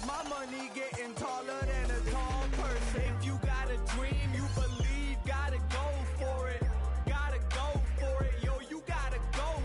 My money getting taller than a tall person. If you got a dream, you believe, gotta go for it. Gotta go for it, yo, you gotta go.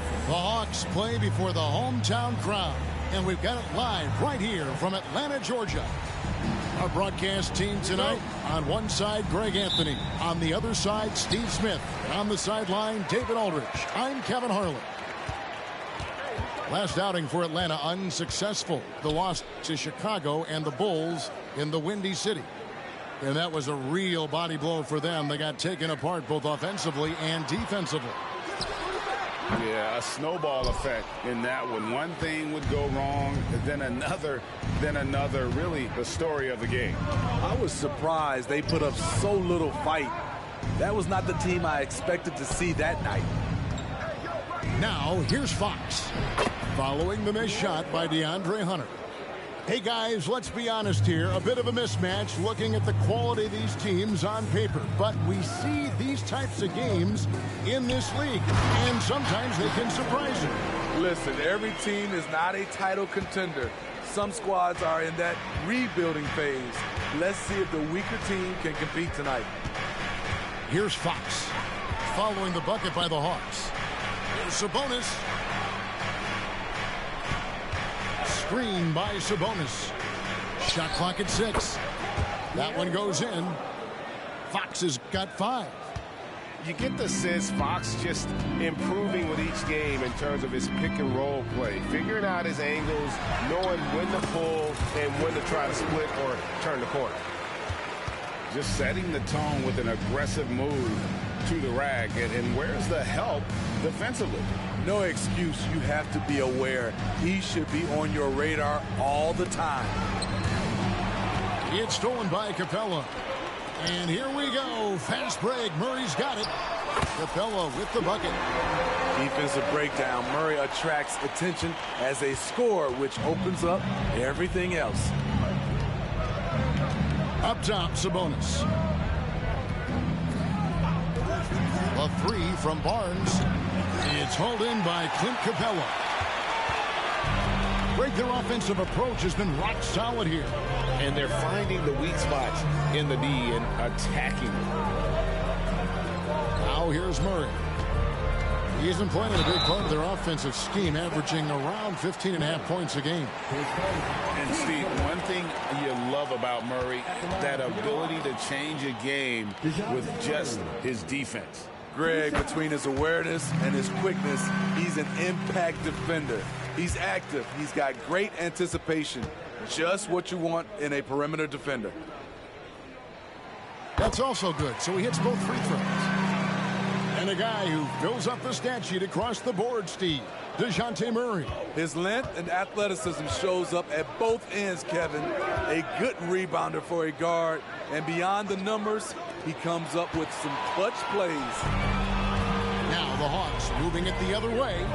The Hawks play before the hometown crowd, and we've got it live right here from Atlanta, Georgia. Our broadcast team tonight, on one side, Greg Anthony. On the other side, Steve Smith. And on the sideline, David Aldridge. I'm Kevin Harlan. Last outing for Atlanta unsuccessful. The loss to Chicago and the Bulls in the Windy City. And that was a real body blow for them. They got taken apart both offensively and defensively. Yeah, a snowball effect in that one. One thing would go wrong, then another, really the story of the game. I was surprised they put up so little fight. That was not the team I expected to see that night. Now, here's Fox. Following the missed shot by DeAndre Hunter. Hey, guys, let's be honest here. A bit of a mismatch looking at the quality of these teams on paper. But we see these types of games in this league, and sometimes they can surprise you. Listen, every team is not a title contender. Some squads are in that rebuilding phase. Let's see if the weaker team can compete tonight. Here's Fox. Following the bucket by the Hawks. Sabonis. Screen by Sabonis. Shot clock at 6. That one goes in. Fox has got 5. You get the sense Fox just improving with each game in terms of his pick and roll play, figuring out his angles, knowing when to pull and when to try to split or turn the corner. Just setting the tone with an aggressive move to the rack. And where's the help defensively? No excuse. You have to be aware. He should be on your radar all the time. It's stolen by Capella. And here we go. Fast break. Murray's got it. Capella with the bucket. Defensive breakdown. Murray attracts attention as a scorer, which opens up everything else. Up top, Sabonis. A 3 from Barnes. It's hauled in by Clint Capella. Greg, their offensive approach has been rock solid here. And they're finding the weak spots in the D and attacking them. Now here's Murray. He isn't playing a big part of their offensive scheme, averaging around 15.5 points a game. And Steve, one thing you love about Murray, that ability to change a game with just his defense. Greg, between his awareness and his quickness, he's an impact defender. He's active. He's got great anticipation. Just what you want in a perimeter defender. That's also good. So he hits both free throws. And a guy who fills up the stat sheet across the board, Steve, DeJounte Murray. His length and athleticism shows up at both ends, Kevin. A good rebounder for a guard. And beyond the numbers, he comes up with some clutch plays. Now the Hawks moving it the other way.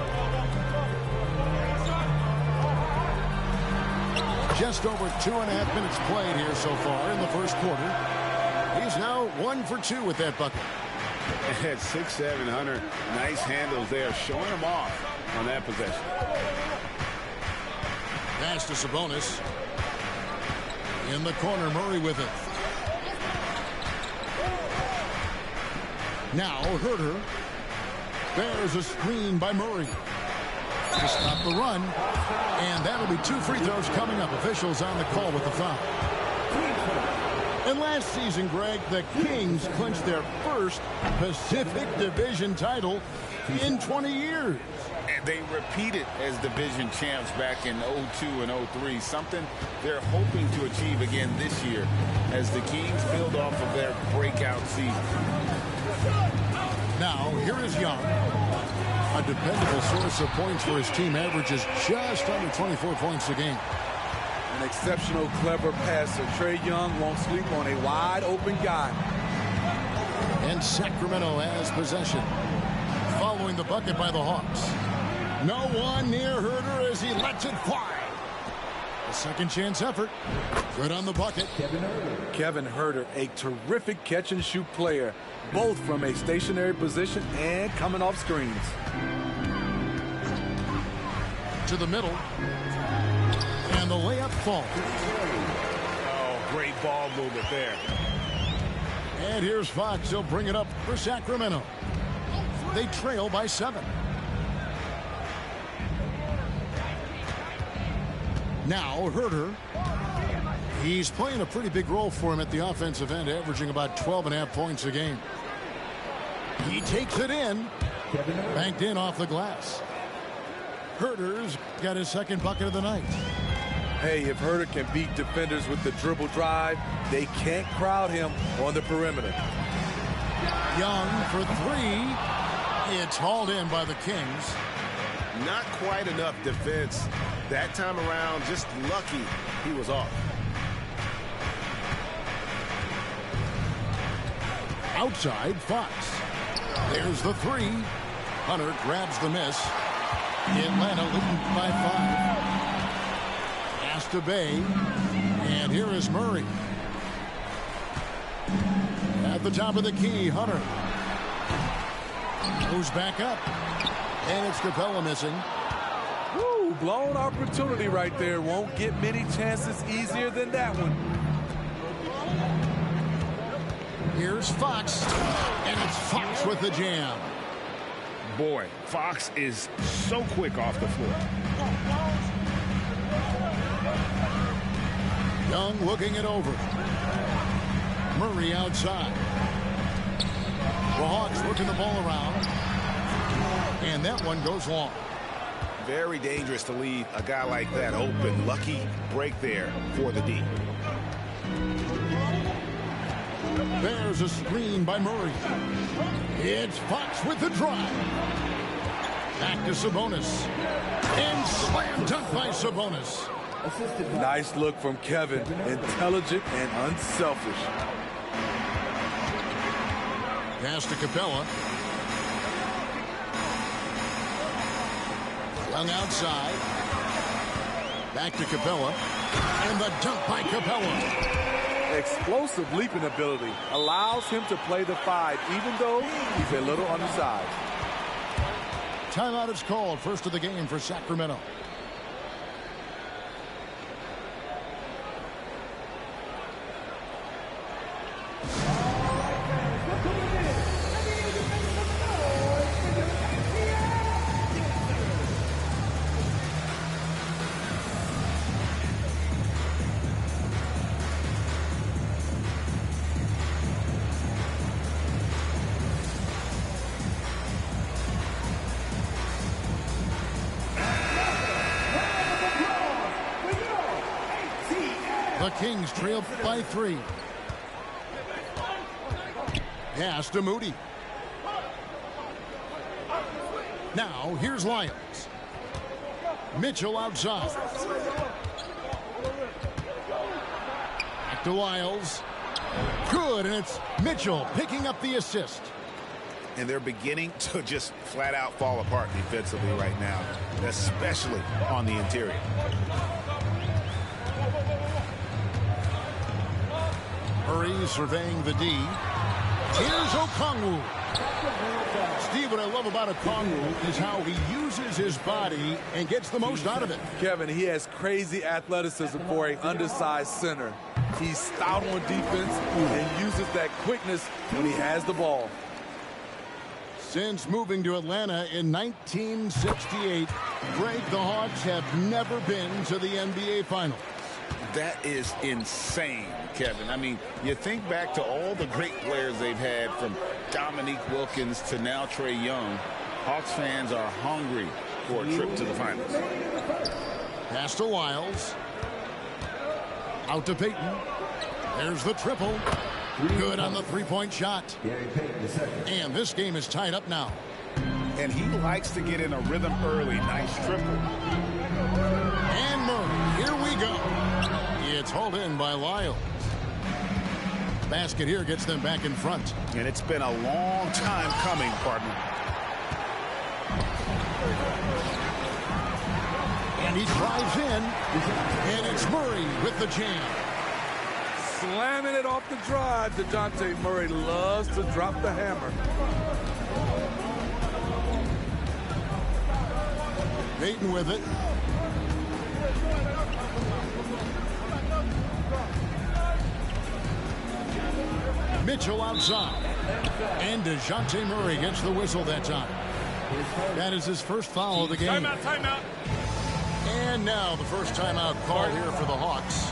Just over 2.5 minutes played here so far in the first quarter. He's now 1 for 2 with that bucket. At 6'7", Hunter, nice handles there, showing him off on that possession. Pass to Sabonis. In the corner, Murray with it. Now Herter. There's a screen by Murray to stop the run. And that'll be 2 free throws coming up. Officials on the call with the foul. And last season, Greg, the Kings clinched their first Pacific Division title in 20 years. And they repeated as division champs back in 02 and 03, something they're hoping to achieve again this year as the Kings build off of their breakout season. Now, here is Young. A dependable source of points for his team, averages just under 24 points a game. An exceptional, clever passer. Trae Young won't sleep on a wide-open guy. And Sacramento has possession. Following the bucket by the Hawks. No one near Herter as he lets it fly. A second chance effort. Good on the bucket. Kevin Herter, a terrific catch-and-shoot player, both from a stationary position and coming off screens. To the middle. And the layup falls. Oh, great ball movement there. And here's Fox. He'll bring it up for Sacramento. They trail by 7. Now Herter. He's playing a pretty big role for him at the offensive end, averaging about 12.5 points a game. He takes it in. Banked in off the glass. Herter's got his second bucket of the night. Hey, if Herter can beat defenders with the dribble drive, they can't crowd him on the perimeter. Young for 3. It's hauled in by the Kings. Not quite enough defense. That time around, just lucky he was off. Outside, Fox. There's the 3. Hunter grabs the miss. Atlanta leading by 5. Pass to Bay. And here is Murray. At the top of the key, Hunter. Goes back up. And it's Capella missing. Woo, blown opportunity right there. Won't get many chances easier than that one. Here's Fox. And it's Fox with the jam. Boy, Fox is so quick off the floor. Young looking it over. Murray outside. The Hawks working the ball around. And that one goes long. Very dangerous to leave a guy like that open. Lucky break there for the D. There's a screen by Murray. It's Fox with the drive. Back to Sabonis. And slam dunk by Sabonis. Nice look from Kevin. Intelligent and unselfish. Pass to Capella. Young outside. Back to Capella. And the dunk by Capella. Explosive leaping ability allows him to play the 5, even though he's a little undersized. Timeout is called. First of the game for Sacramento. The Kings trail by 3. Pass to Moody. Now here's Lyons. Mitchell outside. Back to Lyles. Good, and it's Mitchell picking up the assist. And they're beginning to just flat out fall apart defensively right now, especially on the interior. Murray surveying the D. Here's Okongwu. Steve, what I love about Okongwu is how he uses his body and gets the most out of it. Kevin, he has crazy athleticism for an undersized center. He's stout on defense and uses that quickness when he has the ball. Since moving to Atlanta in 1968, Greg, the Hawks have never been to the NBA Finals. That is insane, Kevin. I mean, you think back to all the great players they've had, from Dominique Wilkins to now Trae Young. Hawks fans are hungry for a trip to the finals. Pass to Lyles. Out to Payton. There's the triple. Good on the three-point shot. And this game is tied up now. And he likes to get in a rhythm early. Nice triple. And Murray, here we go. It's hauled in by Lyles. Basket here gets them back in front. And it's been a long time coming, partner. And he drives in. And it's Murray with the jam. Slamming it off the drive. DeJounte Murray loves to drop the hammer. Payton with it. Mitchell outside. And DeJounte Murray gets the whistle that time. That is his first foul of the game. Timeout, timeout. And now the first timeout call here for the Hawks.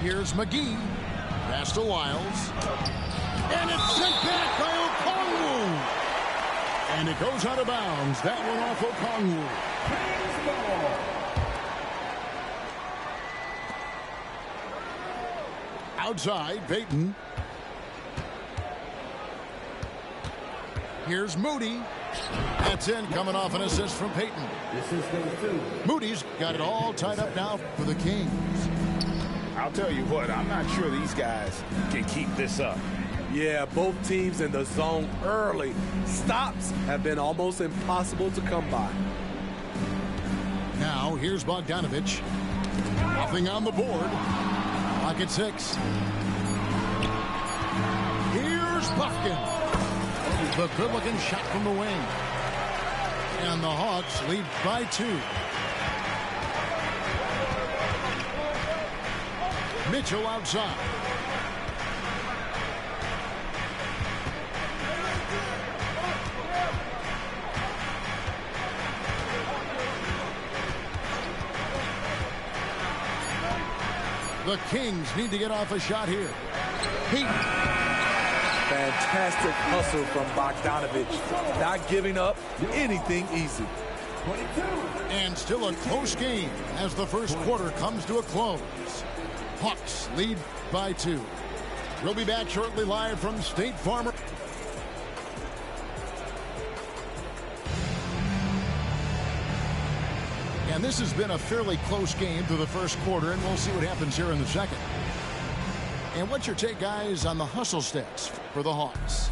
Here's McGee. Pass to Lyles. And it's sent back by Okongwu. And it goes out of bounds. That one off Okongwu. Outside, Payton. Here's Moody. That's in, coming off an assist from Payton. Moody's got it all tied up now for the Kings. I'll tell you what, I'm not sure these guys can keep this up. Yeah, both teams in the zone early. Stops have been almost impossible to come by. Now, here's Bogdanovich. Nothing on the board. Pocket 6. Here's Buffkin. The good-looking shot from the wing. And the Hawks lead by 2. Mitchell outside. The Kings need to get off a shot here. Fantastic hustle from Bogdanovich. Not giving up anything easy. And still a close game as the first quarter comes to a close. Hawks lead by 2. We'll be back shortly live from State Farm. And this has been a fairly close game through the first quarter, and we'll see what happens here in the second. And what's your take, guys, on the hustle stats for the Hawks?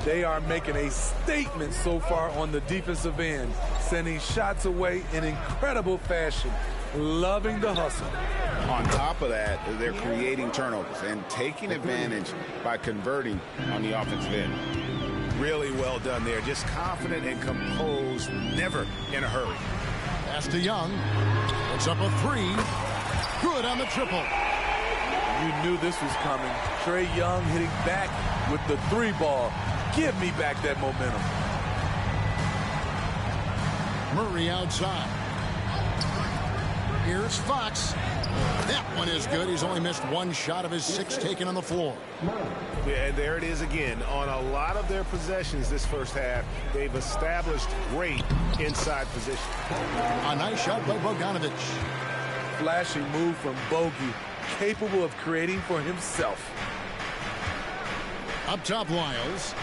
They are making a statement so far on the defensive end, sending shots away in incredible fashion. Loving the hustle. On top of that, they're creating turnovers and taking advantage by converting on the offensive end. Really well done there. Just confident and composed, never in a hurry. Pass to Young. It's up a 3. Good on the triple. You knew this was coming. Trae Young hitting back with the 3 ball. Give me back that momentum. Murray outside. Here's Fox. That one is good. He's only missed 1 shot of his 6 taken on the floor. Yeah, and there it is again. On a lot of their possessions this first half, they've established great inside position. A nice shot by Bogdanovich. Flashing move from Bogey, capable of creating for himself. Up top, Lyles.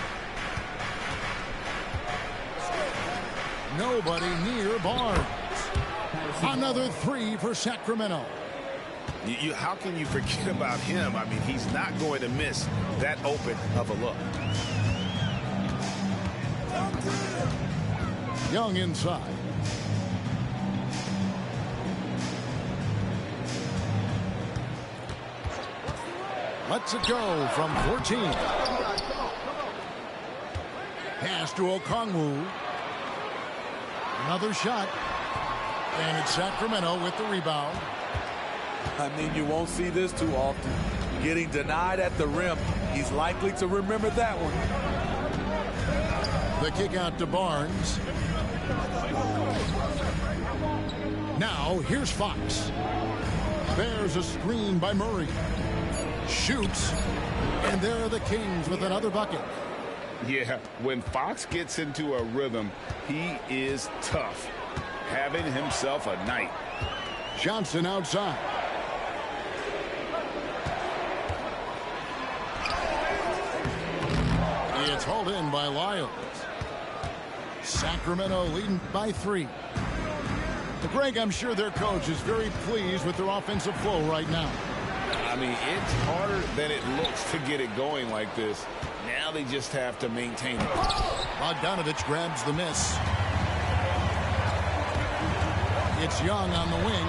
Nobody near Barnes. Another 3 for Sacramento. How can you forget about him? I mean, he's not going to miss that open of a look. Young inside. Lets it go from 14. Pass to Okongwu. Another shot. And it's Sacramento with the rebound. I mean, you won't see this too often. Getting denied at the rim. He's likely to remember that one. The kick out to Barnes. Now, here's Fox. There's a screen by Murray. Shoots. And there are the Kings with another bucket. Yeah, when Fox gets into a rhythm, he is tough. Having himself a night. Johnson outside. It's hauled in by Lyles. Sacramento leading by 3. Greg, I'm sure their coach is very pleased with their offensive flow right now. I mean, it's harder than it looks to get it going like this. Now they just have to maintain it. Bogdanovich grabs the miss. It's Young on the wing.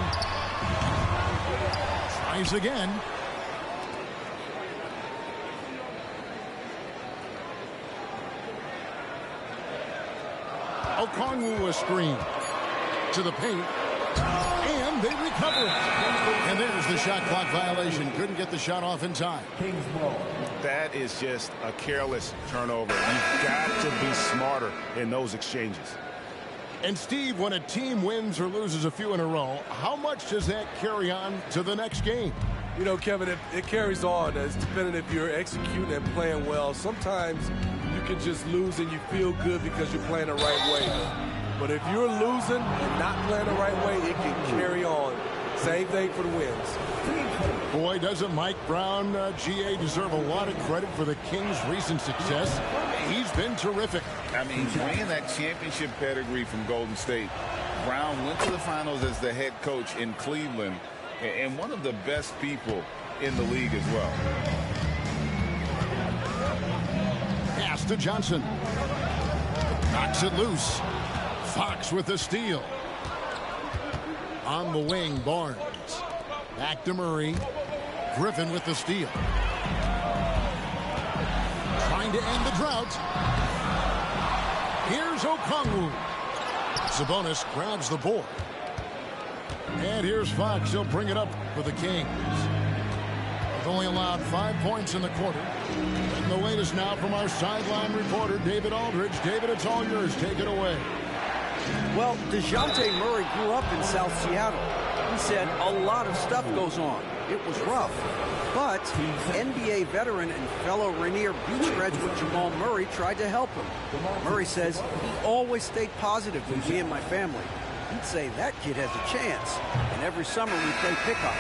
Tries again. Okongwu a screen to the paint. And they recover. And there's the shot clock violation. Couldn't get the shot off in time. That is just a careless turnover. You've got to be smarter in those exchanges. And Steve, when a team wins or loses a few in a row, how much does that carry on to the next game? You know, Kevin, it carries on. It's depending if you're executing and playing well. Sometimes you can just lose and you feel good because you're playing the right way. But if you're losing and not playing the right way, it can carry on. Same thing for the wins. Boy, doesn't Mike Brown, GA, deserve a lot of credit for the Kings' recent success? He's been terrific. I mean, bringing that championship pedigree from Golden State. Brown went to the finals as the head coach in Cleveland and one of the best people in the league as well. Pass to Johnson. Knocks it loose. Fox with the steal. On the wing, Barnes. Back to Murray. Griffin with the steal. Trying to end the drought. Here's Okongwu. Sabonis grabs the board. And here's Fox. He'll bring it up for the Kings. They've only allowed 5 points in the quarter. And the latest now from our sideline reporter, David Aldridge. David, it's all yours. Take it away. Well, DeJounte Murray grew up in South Seattle. He said a lot of stuff goes on. It was rough. But NBA veteran and fellow Rainier Beach graduate Jamal Murray tried to help him. Murray says he always stayed positive with me and my family. He'd say that kid has a chance. And every summer we play pickup.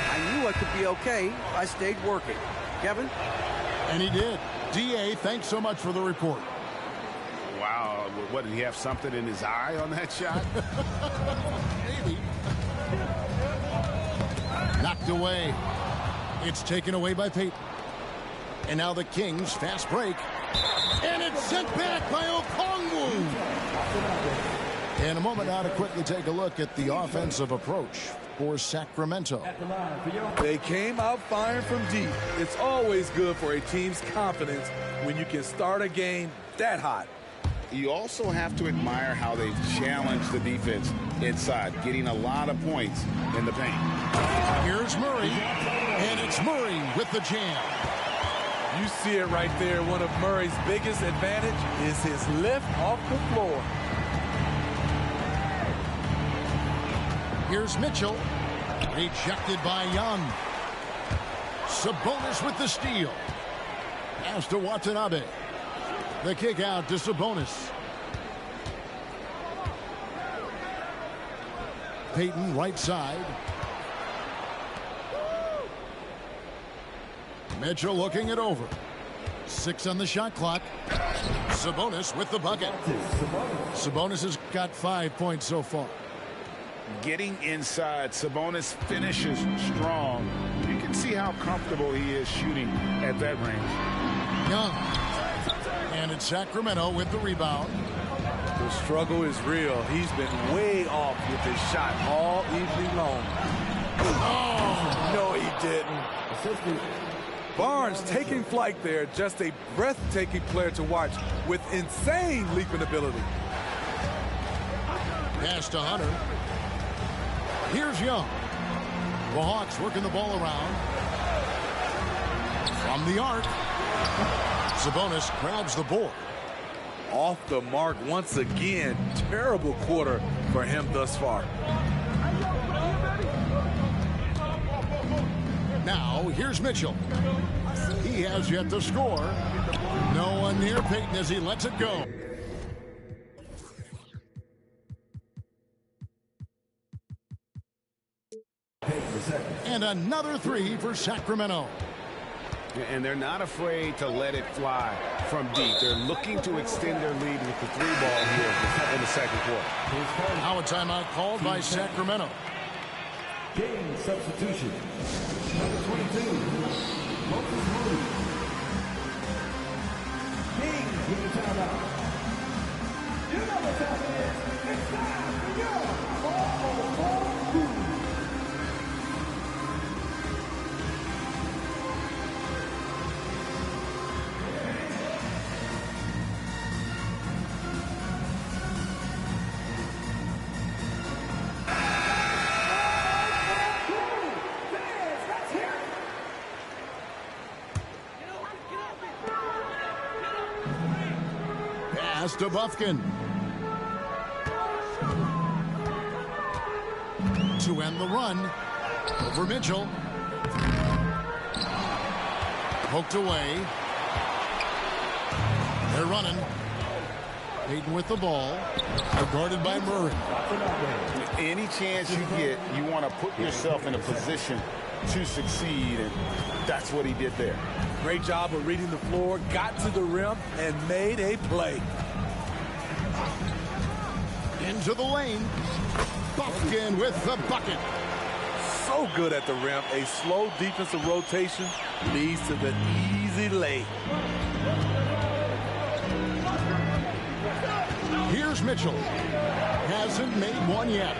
I knew I could be okay. I stayed working. Kevin? And he did. D.A., thanks so much for the report. Wow. What, did he have something in his eye on that shot? Maybe. Knocked away. It's taken away by Payton. And now the Kings fast break. And it's sent back by Okongwu. In a moment now to quickly take a look at the offensive approach for Sacramento. They came out firing from deep. It's always good for a team's confidence when you can start a game that hot. You also have to admire how they've challenged the defense inside, getting a lot of points in the paint. Here's Murray, and it's Murray with the jam. You see it right there. One of Murray's biggest advantage is his lift off the floor. Here's Mitchell, rejected by Young. Sabonis with the steal. Pass to Watanabe. The kick out to Sabonis. Payton right side. Mitchell looking it over. 6 on the shot clock. Sabonis with the bucket. Sabonis has got 5 points so far. Getting inside, Sabonis finishes strong. You can see how comfortable he is shooting at that range. Young. And it's Sacramento with the rebound. The struggle is real. He's been way off with his shot all evening long. Oh, no, he didn't. Barnes taking flight there. Just a breathtaking player to watch with insane leaping ability. Pass to Hunter. Here's Young. The Hawks working the ball around. From the arc. Sabonis grabs the board. Off the mark once again. Terrible quarter for him thus far. Now, here's Mitchell. He has yet to score. No one near Payton as he lets it go. And another 3 for Sacramento. And they're not afraid to let it fly from deep. They're looking to extend their lead with the 3-ball here in the second quarter. Now a timeout called by Sacramento. Game substitution. Number 22, Moses Moody. Kings with the timeout. You know what's happening. It's time for your all-for-2. Pass to Bufkin. To end the run. Over Mitchell. Poked away. They're running. Payton with the ball. Guarded by Murray. Any chance you get, you want to put yourself in a position to succeed, and that's what he did there. Great job of reading the floor, got to the rim, and made a play. Into the lane. Bufkin with the bucket. So good at the rim. A slow defensive rotation leads to the easy lay. Here's Mitchell. Hasn't made one yet.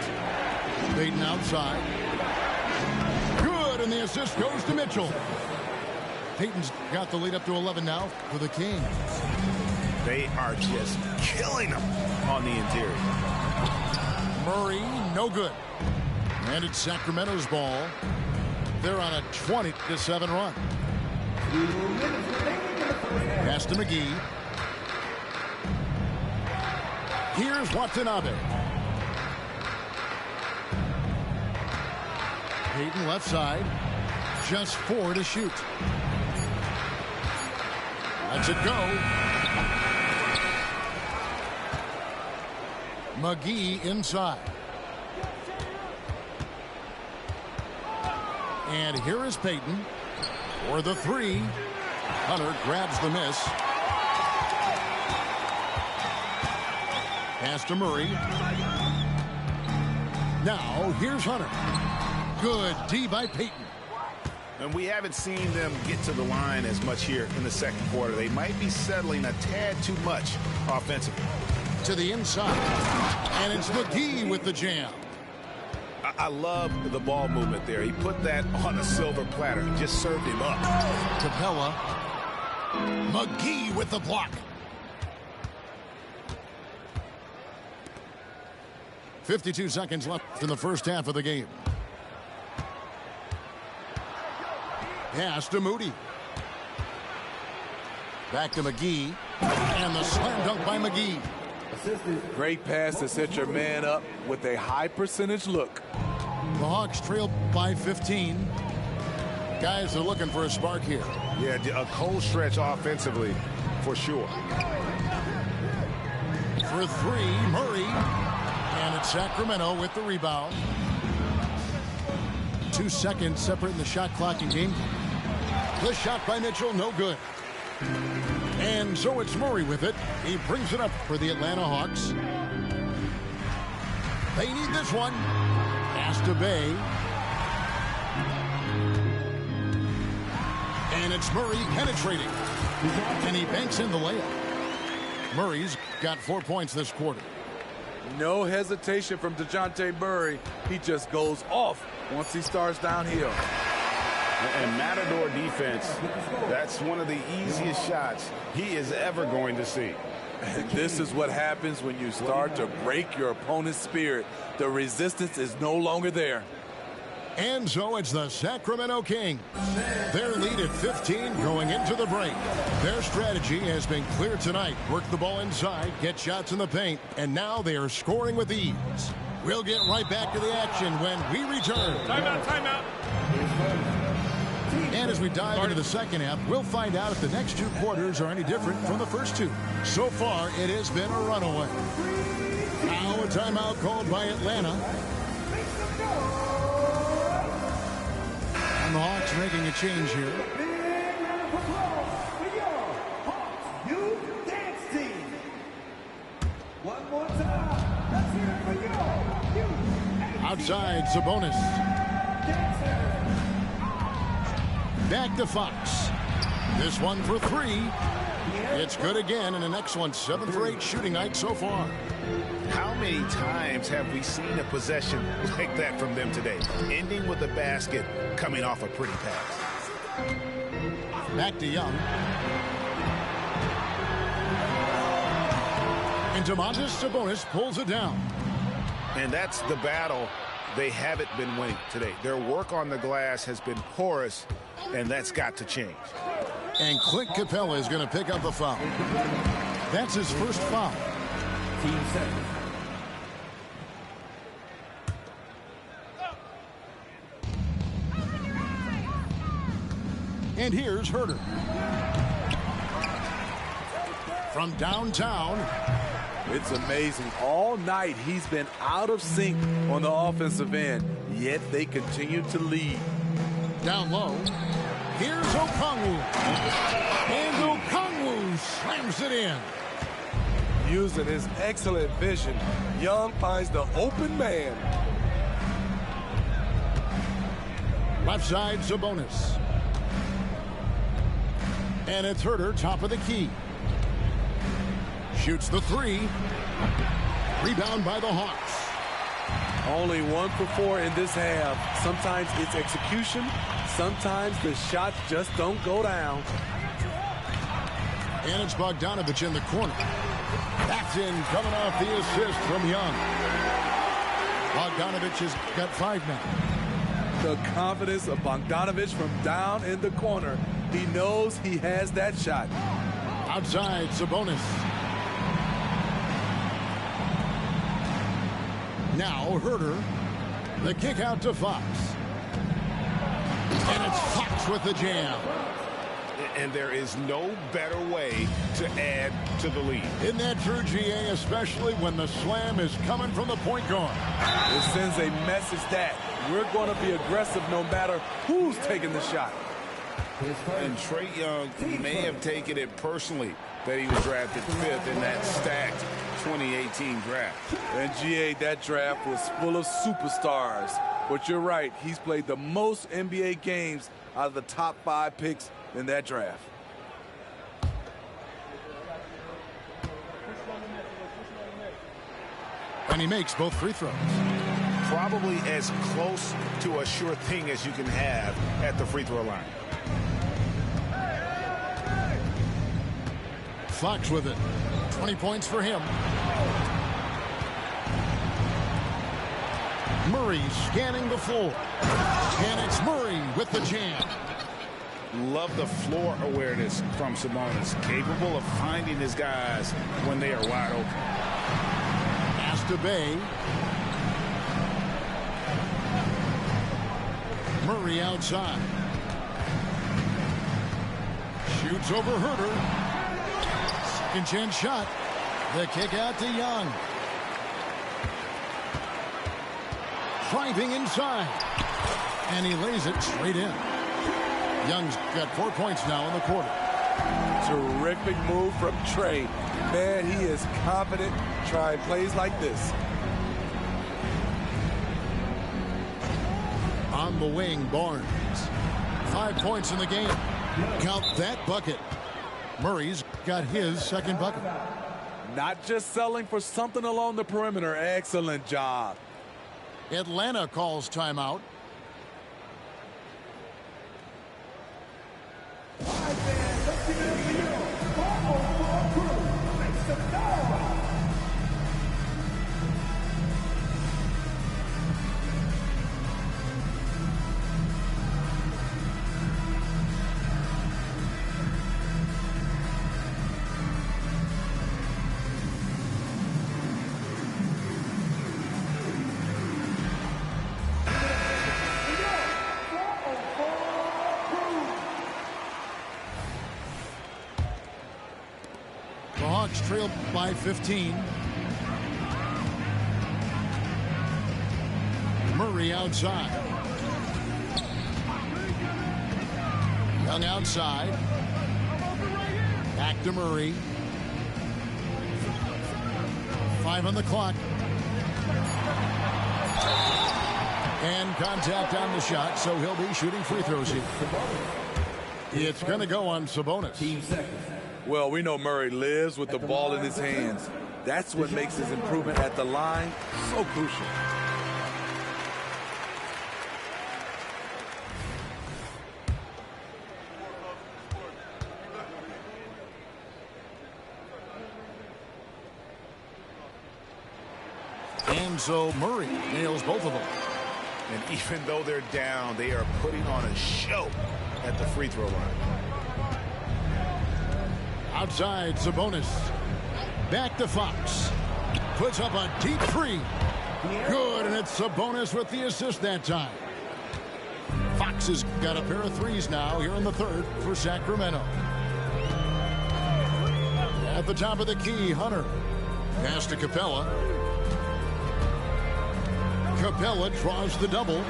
Payton outside. Good, and the assist goes to Mitchell. Payton's got the lead up to 11 now for the Kings. They are just killing them on the interior. Murray, no good. And it's Sacramento's ball. They're on a 20-7 run. Pass to McGee. Here's Watanabe. Payton left side. Just 4 to shoot. Lets it go. McGee inside. And here is Payton for the 3. Hunter grabs the miss. Pass to Murray. Now here's Hunter. Good D by Payton. And we haven't seen them get to the line as much here in the second quarter. They might be settling a tad too much offensively. To the inside. And it's McGee with the jam. I love the ball movement there. He put that on a silver platter. He just served him up. Capella. McGee with the block. 52 seconds left in the first half of the game. Pass to Moody. Back to McGee. And the slam dunk by McGee. Great pass to set your man up with a high percentage look. The Hawks trail by 15. Guys are looking for a spark here. Yeah, a cold stretch offensively for sure. For 3, Murray. And it's Sacramento with the rebound. 2 seconds separating the shot clock and game. The shot by Mitchell, no good. And so it's Murray with it. He brings it up for the Atlanta Hawks. They need this one. Pass to Bay. And it's Murray penetrating. And he banks in the layup. Murray's got 4 points this quarter. No hesitation from DeJounte Murray. He just goes off once he starts downhill. And Matador defense, that's one of the easiest shots he is ever going to see. And this is what happens when you start to break your opponent's spirit. The resistance is no longer there. And so it's the Sacramento Kings. Their lead at 15 going into the break. Their strategy has been clear tonight. Work the ball inside, get shots in the paint, and now they are scoring with ease. We'll get right back to the action when we return. Timeout, timeout. And as we dive into the second half, we'll find out if the next 2 quarters are any different from the first 2. So far, it has been a runaway. Now a timeout called by Atlanta. And the Hawks making a change here. One more time. Let's hear it for you. Outside, Sabonis. Back to Fox. This one for 3. It's good again, and an excellent 7 for 8 shooting night so far. How many times have we seen a possession like that from them today? Ending with a basket, coming off a pretty pass. Back to Young. And Domantas Sabonis pulls it down. And that's the battle they haven't been winning today. Their work on the glass has been porous, and that's got to change. And Clint Capella is going to pick up a foul. That's his first foul. Team second. And here's Herter. From downtown. It's amazing. All night he's been out of sync on the offensive end, yet they continue to lead. Down low. Here's Okongwu. And Okongwu slams it in. Using his excellent vision, Young finds the open man. Left side, Sabonis. And it's Herter, top of the key. Shoots the 3. Rebound by the Hawks. Only 1 for 4 in this half. Sometimes it's execution. Sometimes the shots just don't go down. And it's Bogdanovich in the corner. That's in, coming off the assist from Young. Bogdanovich has got 5 now. The confidence of Bogdanovich from down in the corner. He knows he has that shot. Outside, Sabonis. Now Herter. The kick out to Fox. And it's Fox with the jam. And there is no better way to add to the lead. Isn't that true, GA, especially when the slam is coming from the point guard? It sends a message that we're going to be aggressive no matter who's taking the shot. And Trae Young may have taken it personally that he was drafted 5th in that stacked 2018 draft. And GA, that draft was full of superstars. But you're right, he's played the most NBA games out of the top 5 picks in that draft. And he makes both free throws. Probably as close to a sure thing as you can have at the free throw line. Fox with it. 20 points for him. Murray scanning the floor. And it's Murray with the jam. Love the floor awareness from Sabonis. Capable of finding his guys when they are wide open. Pass to Bay. Murray outside. Shoots over Herter. Second chance shot. The kick out to Young. Driving inside. And he lays it straight in. Young's got 4 points now in the quarter. Terrific move from Trae. Man, he is confident trying plays like this. On the wing, Barnes. 5 points in the game. Count that bucket. Murray's got his second bucket. Not just selling for something along the perimeter. Excellent job. Atlanta calls timeout. Trailed by 15. Murray outside. Young outside. Back to Murray. 5 on the clock. And contact on the shot, so he'll be shooting free throws here. It's going to go on Sabonis. Well, we know Murray lives with the ball in his hands. That's what makes his improvement at the line so crucial. And so Murray nails both of them. And even though they're down, they are putting on a show at the free throw line. Outside, Sabonis. Back to Fox. Puts up a deep three. Good, and it's Sabonis with the assist that time. Fox has got a pair of threes now here in the third for Sacramento. At the top of the key, Hunter. Pass to Capella. Capella draws the double.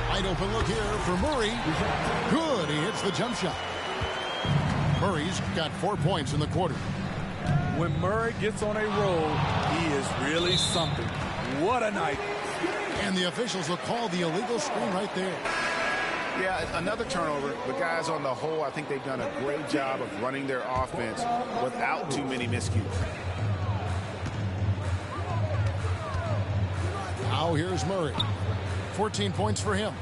Wide open look here for Murray. Good, he hits the jump shot. Murray's got 4 points in the quarter. When Murray gets on a roll, he is really something. What a night. And the officials will call the illegal screen right there. Yeah, another turnover. The guys on the whole, I think they've done a great job of running their offense without too many miscues. Now here's Murray. 14 points for him.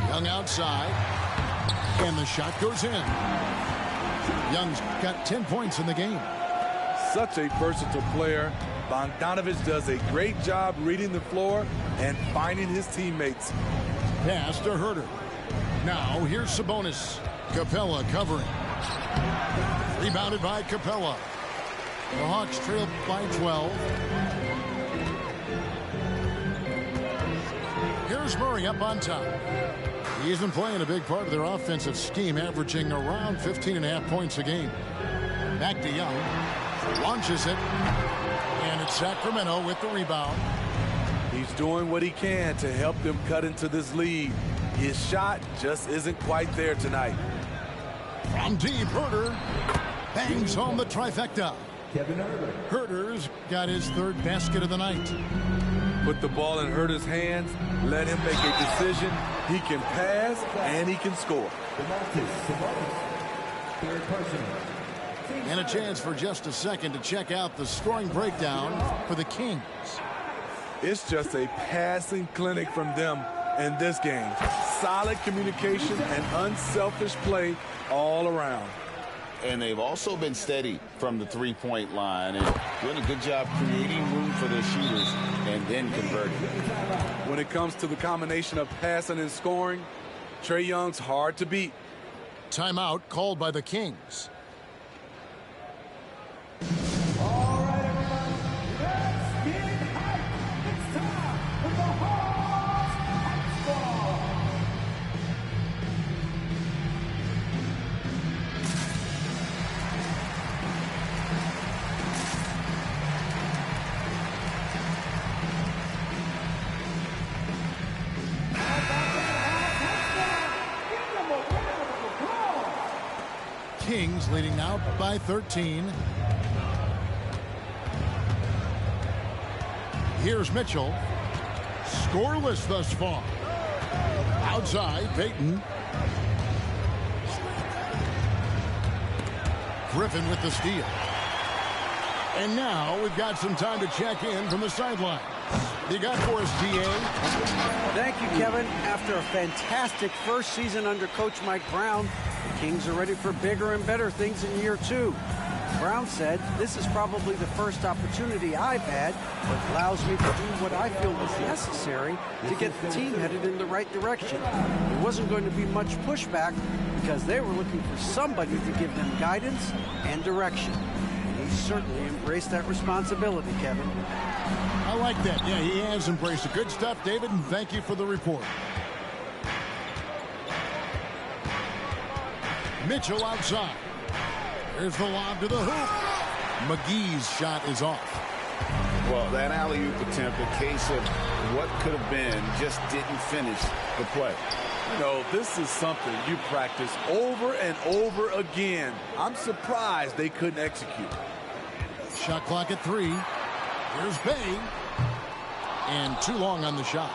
Young outside. And the shot goes in. Young's got 10 points in the game. Such a versatile player. Bogdanovich does a great job reading the floor and finding his teammates. Pass to Herter. Now here's Sabonis. Capella covering. Rebounded by Capella. The Hawks trail by 12. Here's Murray up on top. He's been playing a big part of their offensive scheme, averaging around 15.5 points a game. Back to Young. Launches it. And it's Sacramento with the rebound. He's doing what he can to help them cut into this lead. His shot just isn't quite there tonight. From deep, Herter bangs home the trifecta. Kevin Herter. Herter's got his third basket of the night. Put the ball in Herter's hands, let him make a decision. He can pass and he can score. Third person. And a chance for just a second to check out the scoring breakdown for the Kings. It's just a passing clinic from them in this game. Solid communication and unselfish play all around. And they've also been steady from the three-point line and doing a good job creating room for their shooters and then converting. When it comes to the combination of passing and scoring, Trae Young's hard to beat. Timeout called by the Kings. All right, everybody. Let's get hyped. It's time for the Hawks Hype Squad. Kings leading now by 13. Here's Mitchell. Scoreless thus far. Outside, Payton. Griffin with the steal. And now we've got some time to check in from the sideline. You got for us, DA? Thank you, Kevin. After a fantastic first season under Coach Mike Brown, the Kings are ready for bigger and better things in year two. Brown said, "This is probably the first opportunity I've had that allows me to do what I feel is necessary to get the team headed in the right direction." There wasn't going to be much pushback because they were looking for somebody to give them guidance and direction. And he certainly embraced that responsibility, Kevin. I like that. Yeah, he has embraced it. Good stuff, David, and thank you for the report. Mitchell outside. Here's the lob to the hoop. McGee's shot is off. Well, that alley-oop attempt, a case of what could have been, just didn't finish the play. You know, this is something you practice over and over again. I'm surprised they couldn't execute. Shot clock at 3. Here's Bay. And too long on the shot.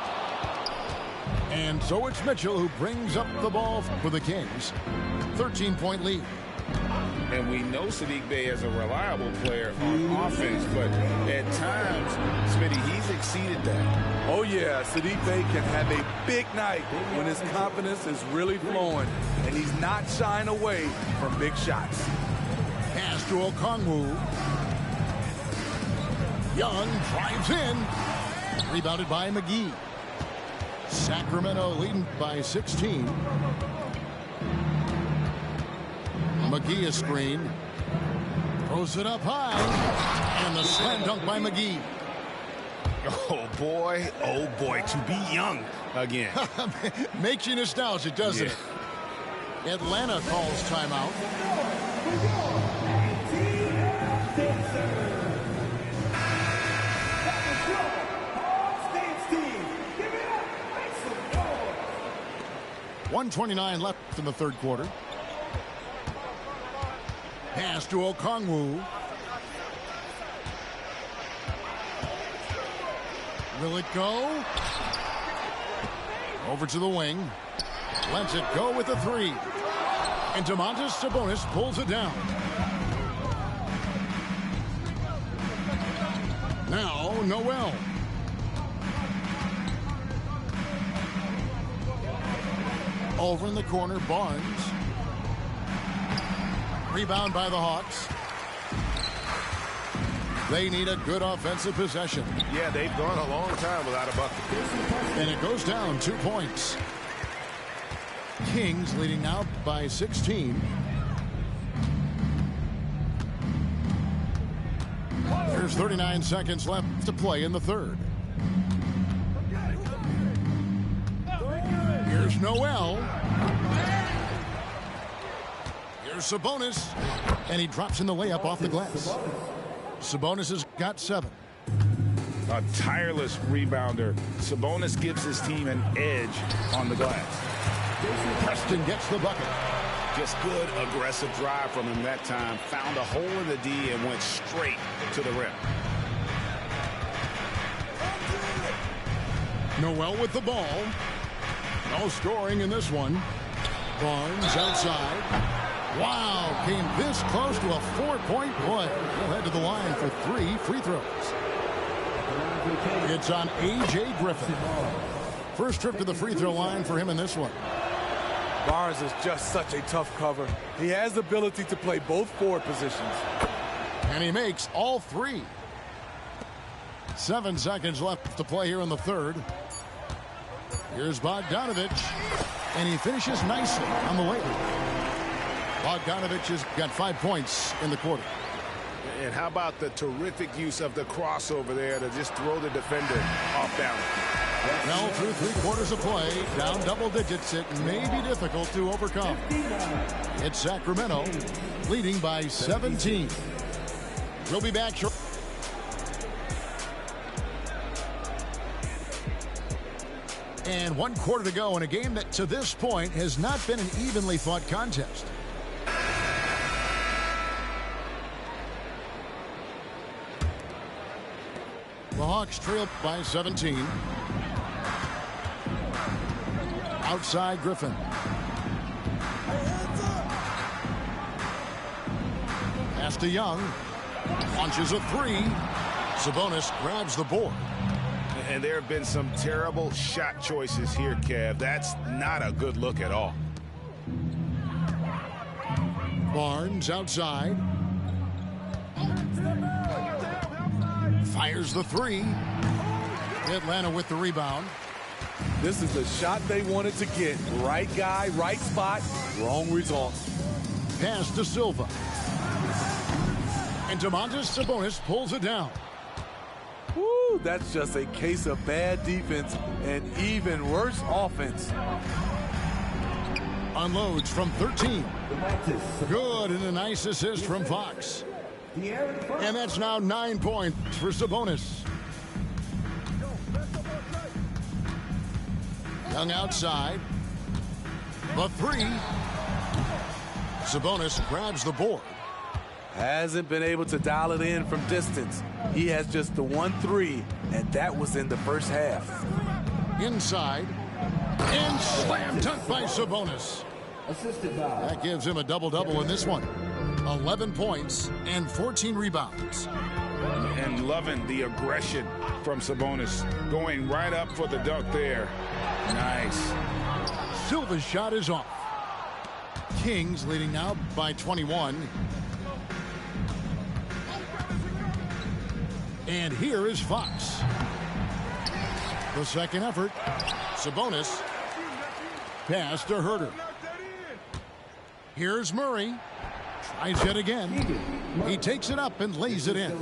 And so it's Mitchell who brings up the ball for the Kings. 13-point lead. And we know Saddiq Bey is a reliable player on offense, but at times, Smitty, he's exceeded that. Oh, yeah, Saddiq Bey can have a big night when his confidence is really flowing, and he's not shying away from big shots. Pass to Okongwu. Young drives in. Rebounded by McGee. Sacramento leading by 16. McGee a screen. Throws it up high. And the slam dunk by McGee. Oh, boy. Oh, boy. To be young again. Makes you nostalgic, doesn't it? Atlanta calls timeout. Give it up. Make some noise. 1:29 left in the third quarter. Pass to Okongwu. Will it go? Over to the wing. Lets it go with a 3. And Domantas Sabonis pulls it down. Now, Noel. Over in the corner, Barnes. Rebound by the Hawks. They need a good offensive possession. Yeah, they've gone a long time without a bucket. And it goes down 2 points. Kings leading now by 16. There's 39 seconds left to play in the third. Here's Noel. Here's Sabonis. And he drops in the layup off the glass. Sabonis has got 7. A tireless rebounder. Sabonis gives his team an edge on the glass. Preston gets the bucket. Just good, aggressive drive from him that time. Found a hole in the D and went straight to the rim. Noel with the ball. No scoring in this one. Barnes outside. Wow, came this close to a 4-point play. He'll head to the line for 3 free throws. It's on A.J. Griffin. First trip to the free throw line for him in this one. Barnes is just such a tough cover. He has the ability to play both forward positions. And he makes all 3. 7 seconds left to play here in the third. Here's Bogdanovich. And he finishes nicely on the layup. Bogdanovich has got 5 points in the quarter. And how about the terrific use of the crossover there to just throw the defender off balance. Now through 3 quarters of play, down double digits, it may be difficult to overcome. It's Sacramento leading by 17. We'll be back shortly. And 1 quarter to go in a game that to this point has not been an evenly fought contest. The Hawks trail by 17. Outside Griffin. Pass to Young. Launches a 3. Sabonis grabs the board. And there have been some terrible shot choices here, Kev. That's not a good look at all. Barnes outside. Fires the 3. Atlanta with the rebound. This is the shot they wanted to get. Right guy, right spot, wrong result. Pass to Silva. And Domantas Sabonis pulls it down. Woo, that's just a case of bad defense and even worse offense. Unloads from 13. Good, and a nice assist from Fox. And that's now 9 points for Sabonis. Young outside. The 3. Sabonis grabs the board. Hasn't been able to dial it in from distance. He has just the 1-3, and that was in the first half. Inside. And slam dunk by Sabonis. That gives him a double-double in this one. 11 points and 14 rebounds. And loving the aggression from Sabonis. Going right up for the dunk there. Nice. Silva's shot is off. Kings leading now by 21. And here is Fox. The second effort. Sabonis. Pass to Herter. Here's Murray. Tries it again. He takes it up and lays it in.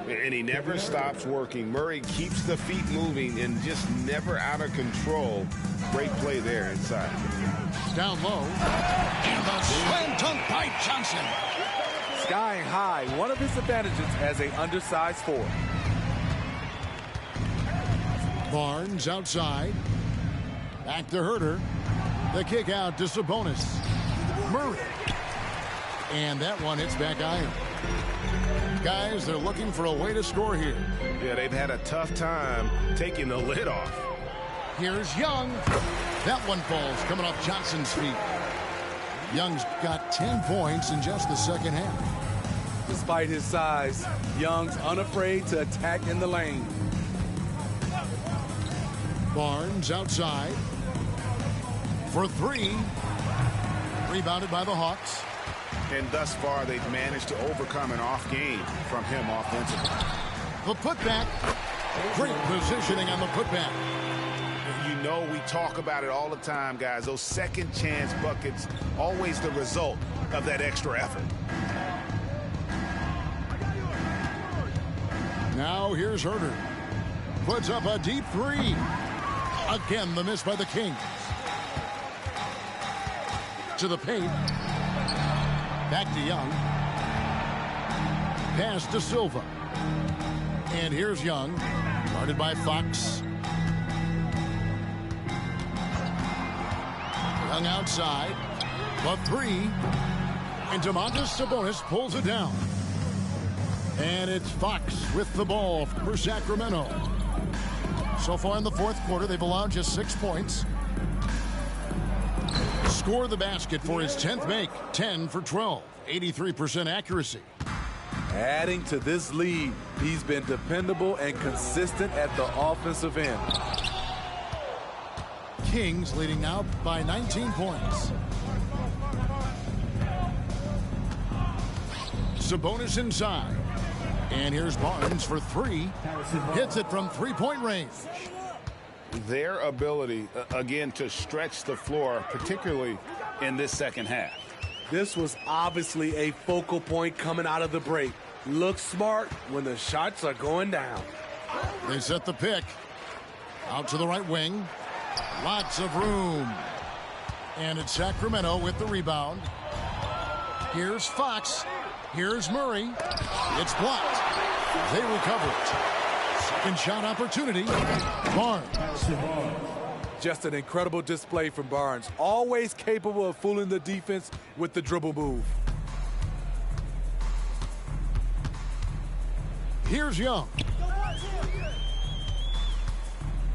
And he never stops working. Murray keeps the feet moving and just never out of control. Great play there inside. Down low. And the slam dunk by Johnson. Skying high, one of his advantages as an undersized forward. Barnes outside. Back to Herter. The kick out to Sabonis. Murray. And that one hits back iron. Guys, they're looking for a way to score here. Yeah, they've had a tough time taking the lid off. Here's Young. That one falls coming off Johnson's feet. Young's got 10 points in just the second half. despite his size. Young's unafraid to attack in the lane. Barnes outside for three. Rebounded by the Hawks. And thus far, they've managed to overcome an off game from him offensively. The putback. Great positioning on the putback. You know, we talk about it all the time, guys. Those second chance buckets, always the result of that extra effort. Now here's Herter. Puts up a deep three. Again, the miss by the Kings. To the paint. Back to Young. Pass to Silva. And here's Young. Guarded by Fox. Young outside. The three. And Domantas Sabonis pulls it down. And it's Fox with the ball for Sacramento. So far in the fourth quarter, they've allowed just 6 points. Score the basket for his 10th make. 10 for 12. 83% accuracy. Adding to this lead, he's been dependable and consistent at the offensive end. Kings leading now by 19 points. Sabonis inside. And here's Barnes for three. Hits it from three-point range. Their ability, again, to stretch the floor, particularly in this second half. This was obviously a focal point coming out of the break. Look smart when the shots are going down. They set the pick. Out to the right wing. Lots of room. And it's Sacramento with the rebound. Here's Fox. Here's Murray. It's blocked. They recover it. Second shot opportunity. Barnes. Just an incredible display from Barnes. Always capable of fooling the defense with the dribble move. Here's Young.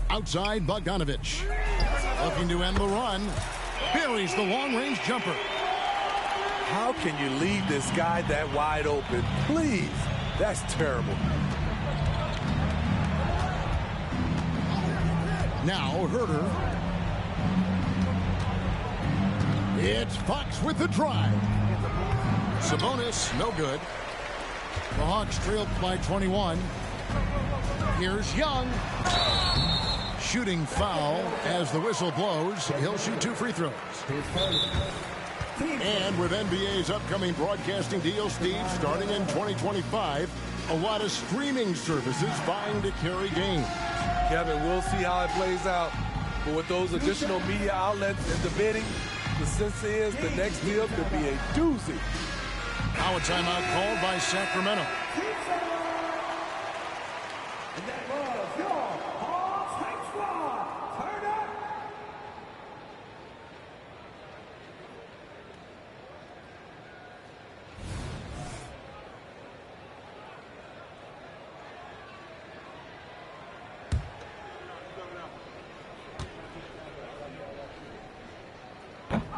Outside Bogdanovich. Looking to end the run. Buries the long-range jumper. How can you leave this guy that wide open? Please. That's terrible. Now Herter. It's Fox with the drive. Sabonis, no good. The Hawks trailed by 21. Here's Young. Shooting foul as the whistle blows. He'll shoot 2 free throws. And with NBA's upcoming broadcasting deal, Steve, starting in 2025, a lot of streaming services vying to carry games. Kevin, we'll see how it plays out. But with those additional media outlets in the bidding, the sense is the next deal could be a doozy. Now a timeout called by Sacramento. And that was your Hawks Tank Squad. Turn up.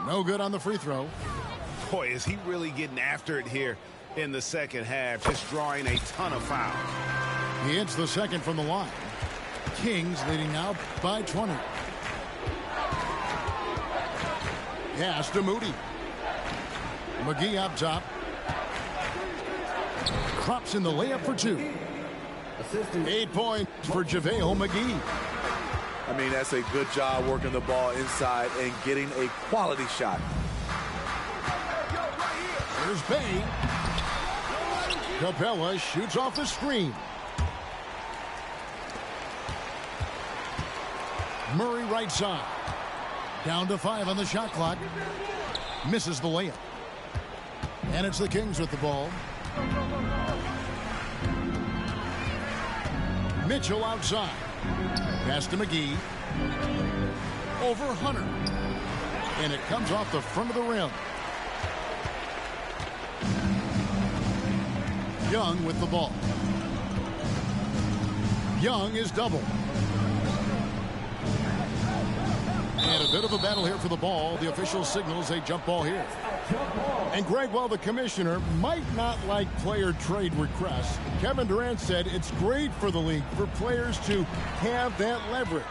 No good on the free throw. Boy, is he really getting after it here in the second half, just drawing a ton of fouls. He hits the second from the line. Kings leading now by 20. Pass to Moody. McGee up top. Crops in the layup for 2. 8 points for JaVale McGee. I mean, that's a good job working the ball inside and getting a quality shot. Here's Bay. Capella shoots off the screen. Murray right side. Down to 5 on the shot clock. Misses the layup. And it's the Kings with the ball. Mitchell outside. Pass to McGee. Over Hunter. And it comes off the front of the rim. Young with the ball. Young is double. And a a bit of a battle here for the ball. The official signals a jump ball here. And Greg, while the commissioner might not like player trade requests, Kevin Durant said it's great for the league for players to have that leverage.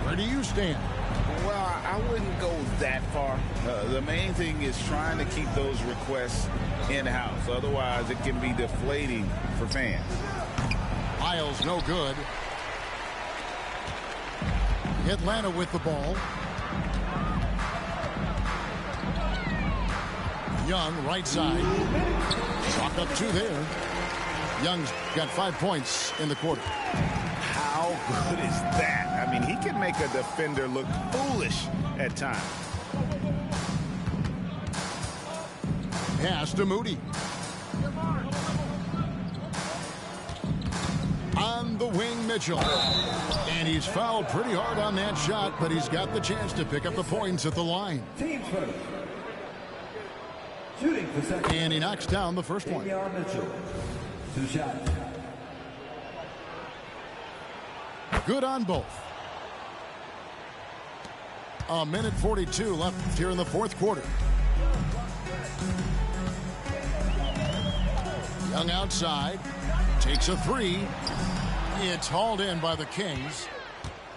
Where do you stand? Well, I wouldn't go that far. The main thing is trying to keep those requests in-house. Otherwise, it can be deflating for fans. Miles no good. Atlanta with the ball. Young, right side. Chalk up 2 there. Young's got 5 points in the quarter. How good is that? I mean, he can make a defender look foolish at times. Pass to Moody. On the wing, Mitchell. And he's fouled pretty hard on that shot, but he's got the chance to pick up the points at the line. Team first. Shooting for second. And he knocks down the first one. Mitchell. 2 shots. Good on both. A minute 42 left here in the fourth quarter. Young outside. Takes a 3. It's hauled in by the Kings.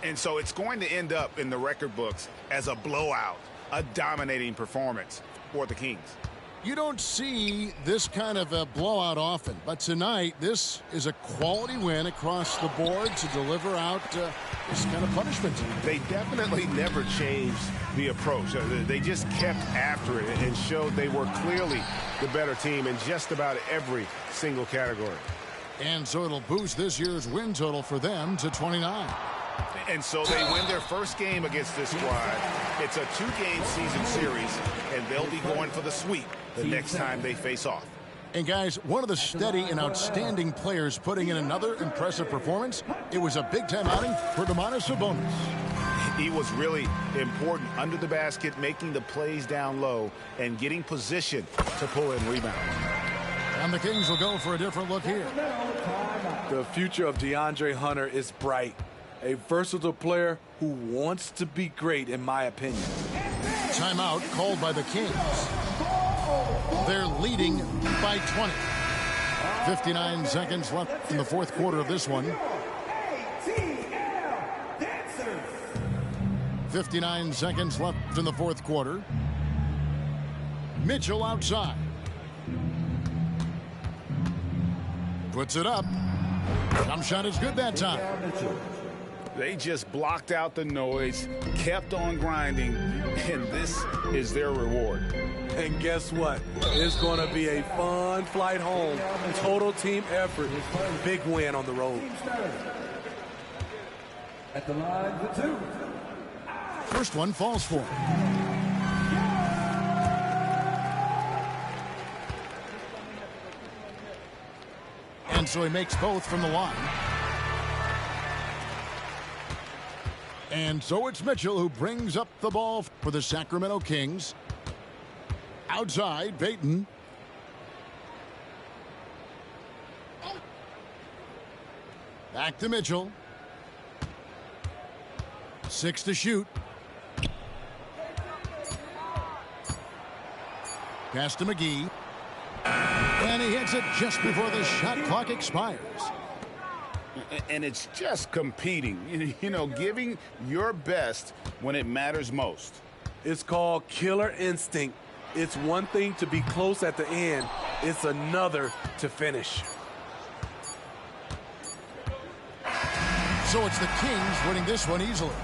And so it's going to end up in the record books as a blowout, a dominating performance for the Kings. You don't see this kind of a blowout often, but tonight this is a quality win across the board to deliver out this kind of punishment. They definitely never changed the approach. They just kept after it and showed they were clearly the better team in just about every single category. And so it'll boost this year's win total for them to 29. And so they win their first game against this squad. It's a 2-game season series, and they'll be going for the sweep the next time they face off. And guys, one of the steady and outstanding players putting in another impressive performance. It was a big-time outing for Domantas Sabonis. He was really important under the basket, making the plays down low and getting position to pull in rebounds. And the Kings will go for a different look here. The future of DeAndre Hunter is bright. A versatile player who wants to be great, in my opinion. Timeout called by the Kings. They're leading by 20. 59 seconds left in the fourth quarter of this one. 59 seconds left in the fourth quarter. Mitchell outside. Puts it up. Jump shot is good that time. They just blocked out the noise, kept on grinding, and this is their reward. And guess what? It's going to be a fun flight home. Total team effort. Big win on the road. At the line for 2. First one falls for him. And so he makes both from the line. And so it's Mitchell who brings up the ball for the Sacramento Kings. Outside, Payton. Back to Mitchell. 6 to shoot. Pass to McGee. And he hits it just before the shot clock expires. And it's just competing, you know, giving your best when it matters most. It's called killer instinct. It's one thing to be close at the end. It's another to finish. So it's the Kings winning this one easily.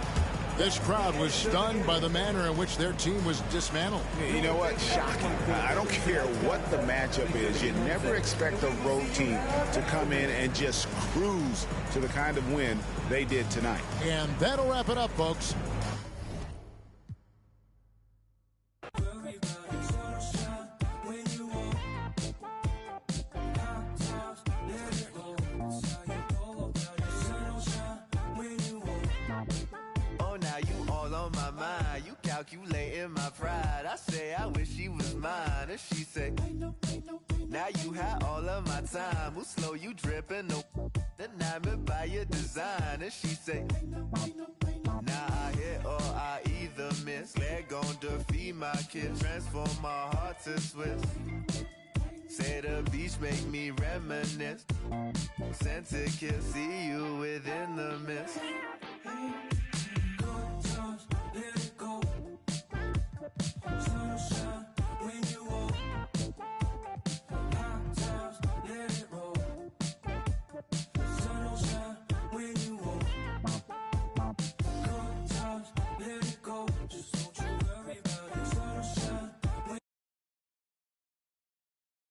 This crowd was stunned by the manner in which their team was dismantled. You know what? Shocking. I don't care what the matchup is. You never expect a road team to come in and just cruise to the kind of win they did tonight. And that'll wrap it up, folks. Calculating my pride. I say I wish she was mine. And she say, now you had all of my time. Who slow you dripping? Enamored by your design. And she say, nah, I hit or I either the mist. Glad gon' defeat my kids, transform my heart to Swiss. Say the beach make me reminisce. Sent to kiss, see you within the mist. Good times, let it go.